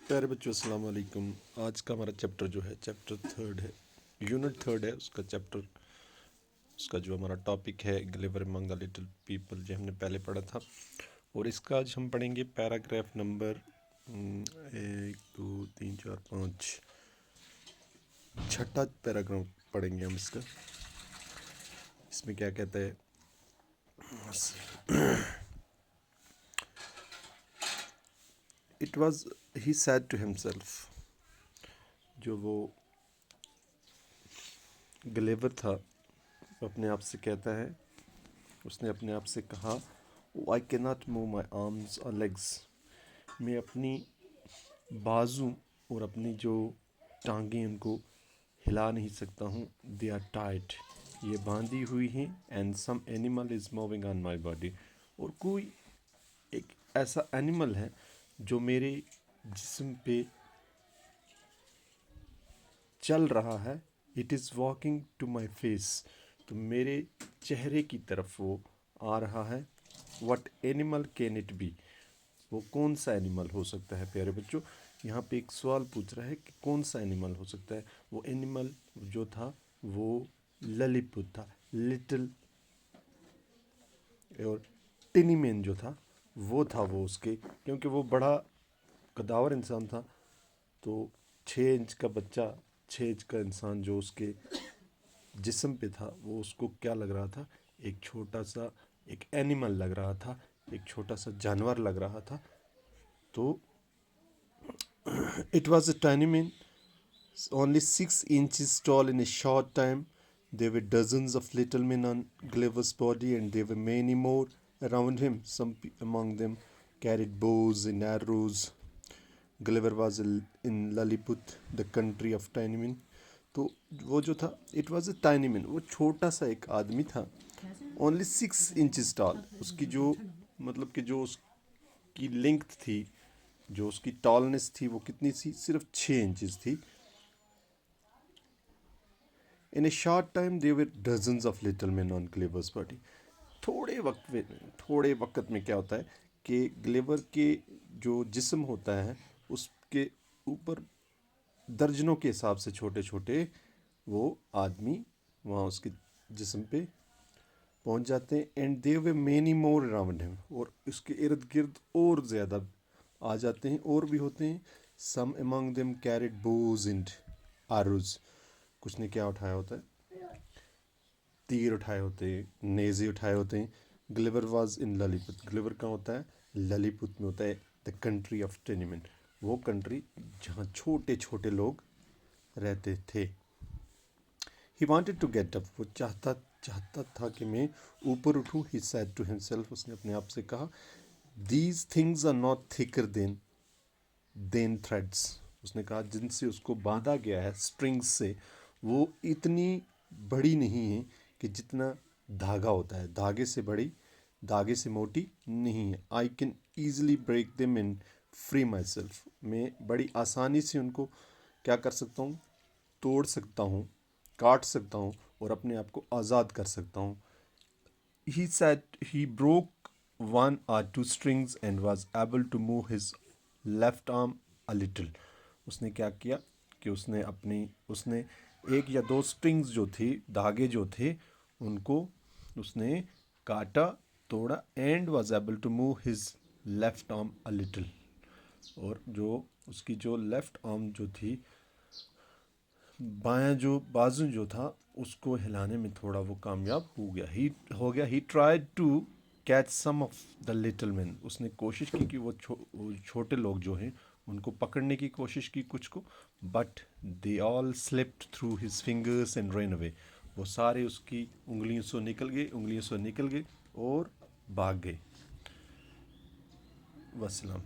प्यारे बच्चों अस्सलाम वालेकुम। आज का हमारा चैप्टर जो है चैप्टर थर्ड है, यूनिट थर्ड है। उसका जो हमारा टॉपिक है ग्लिवर अमंग द लिटिल पीपल, जो हमने पहले पढ़ा था। और इसका आज हम पढ़ेंगे पैराग्राफ नंबर 1 2 3 4 5, छठा पैराग्राफ पढ़ेंगे हम इसका। इसमें क्या कहता है, it was he said to himself. जो वो ग्लेवर था वो अपने आप से कहता है, उसने अपने आप से कहा, I can not move my arms और लेग्स। मैं अपनी बाजू और अपनी जो टांगें उनको हिला नहीं सकता हूँ। दे आर टाइट, ये बांधी हुई हैं। And some animal is moving on my body, और कोई एक ऐसा एनिमल है जो मेरे जिस्म पे चल रहा है। It is walking to my face, तो मेरे चेहरे की तरफ वो आ रहा है। What animal can it be, वो कौन सा एनिमल हो सकता है। प्यारे बच्चों, यहाँ पे एक सवाल पूछ रहा है कि कौन सा एनिमल हो सकता है। वो एनिमल जो था वो ललीपुत था, लिटिल, और टिनी मैन जो था वो था वो उसके, क्योंकि वो बड़ा कदावर इंसान था। तो 6 इंच का बच्चा, 6 इंच का इंसान जो उसके जिस्म पे था, वो उसको क्या लग रहा था, एक छोटा सा एक एनिमल लग रहा था, एक छोटा सा जानवर लग रहा था। तो it was a tiny man, only 6 inches tall. In a short time there were dozens of little men on Gulliver's body, and there were many more around him. Some among them carried bows and arrows. Gulliver was in Lilliput, the country of tiny men. तो वो जो था, it was a tiny man, वो छोटा सा एक आदमी था। ओनली 6 इंचेस टॉल, उसकी जो मतलब कि जो उसकी लेंथ थी, जो उसकी टॉलनेस थी, वो कितनी थी, सिर्फ 6 इंचेस थी। In a short time there were dozens of little man on Gulliver's body. थोड़े वक्त में क्या होता है कि ग्लेवर के जो जिस्म होता है उसके ऊपर दर्जनों के हिसाब से छोटे छोटे वो आदमी वहाँ उसके जिस्म पे पहुँच जाते हैं। And there were many more around him, और उसके इर्द गिर्द और ज़्यादा आ जाते हैं, और भी होते हैं। Some among them carried bows and arrows, कुछ ने क्या उठाया होता है, तीर उठाए होते हैं, नेज़े उठाए होते हैं। ग्लिवर वाज इन ललीपुत, ग्लिवर कहाँ होता है, ललीपुत में होता है। द कंट्री ऑफ टेनिमन, वो कंट्री जहाँ छोटे छोटे लोग रहते थे। He wanted to get up, वो चाहता था कि मैं ऊपर उठूँ। ही सैड टू हिमसेल्फ, उसने अपने आप से कहा, these things are not thicker than threads. उसने कहा जिनसे उसको बांधा गया है स्ट्रिंग्स से, वो इतनी बड़ी नहीं है कि जितना धागा होता है, धागे से बड़ी, धागे से मोटी नहीं है। I can easily break them and free myself, मैं बड़ी आसानी से उनको क्या कर सकता हूँ, तोड़ सकता हूँ, काट सकता हूँ, और अपने आप को आज़ाद कर सकता हूँ। He said he broke 1 or 2 strings and was able to move his left arm a little. उसने क्या किया कि उसने 1 या 2 स्ट्रिंग्स जो थी, धागे जो थे, उनको उसने काटा, तोड़ा। And was able to move his left arm a little, और जो उसकी जो लेफ्ट आर्म जो थी, बायां जो बाजू जो था, उसको हिलाने में थोड़ा वो कामयाब हो गया। He tried to catch some of the little man, उसने कोशिश की कि वो छोटे लोग जो हैं उनको पकड़ने की कोशिश की कुछ को। But they all slipped through his fingers and run away, वो सारे उसकी उंगलियों से निकल गए और भाग गए। वसलाम।